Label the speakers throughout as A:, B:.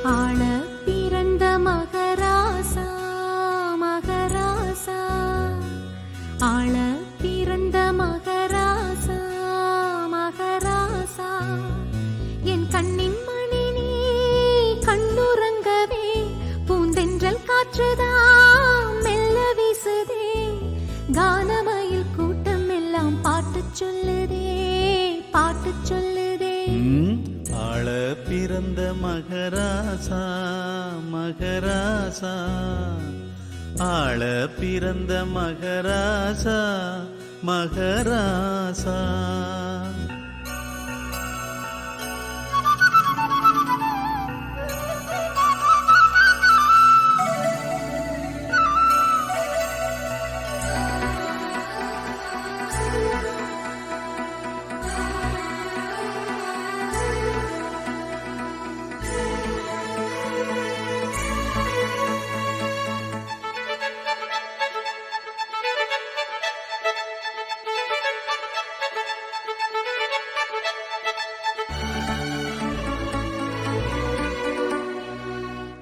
A: ஆள பிறந்த மகராசா மகராசா, ஆள பிறந்த மகராசா மகராசா, என் கண்ணின் மணி நீ கண்ணுறங்கவே பூந்தென்றல் காற்றுதான் மெல்ல வீசுதே, கானமயில் கூட்டம் எல்லாம் பாட்டு சொல்லுதே பாட்டு சொல்லுதே.
B: ஆள பிறந்த மகராசா மகராசா, ஆள பிறந்த மகராசா மகராசா.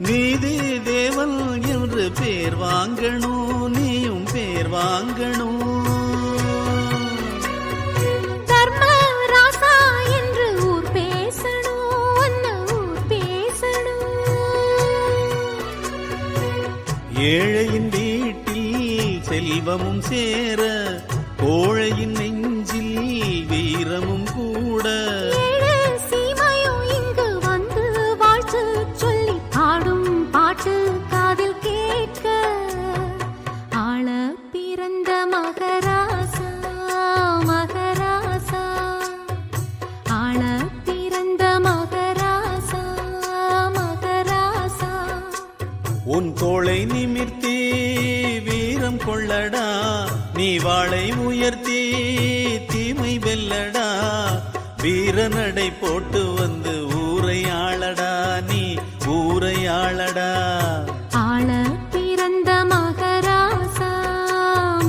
B: நீதி தேவன் என்று பேர் வாங்கணும், நீயும் பேர் வாங்கணும்.
A: தர்ம ராசா என்று ஊர் பேசணும், ஊர் பேசணும்.
B: ஏழையின் வீட்டில் செல்வமும் சேர, கோழையின் நெஞ்சில் வீரமும் கூட. காதில் கேட்க ஆள பிறந்த மகராசா மகராசா, ஆள பிறந்த மகராசா மகராசா. உன் தோளை நிமிர்த்தி வீரம் கொள்ளடா, நீ வாளை உயர்த்தி தீமை வெல்லடா, வீரநடை போட்டு வந்து ஊரை ஆளடா, நீ ஊரை ஆளடா.
A: ஆள பிறந்த மகராசா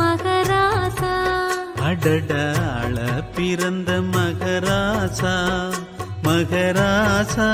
A: மகராசா,
B: அடட ஆள பிறந்த மகராசா மகராசா.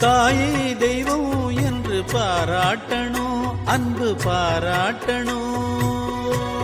B: தாயே தெய்வம் என்று பாராட்டணும், அன்பு பாராட்டணும்.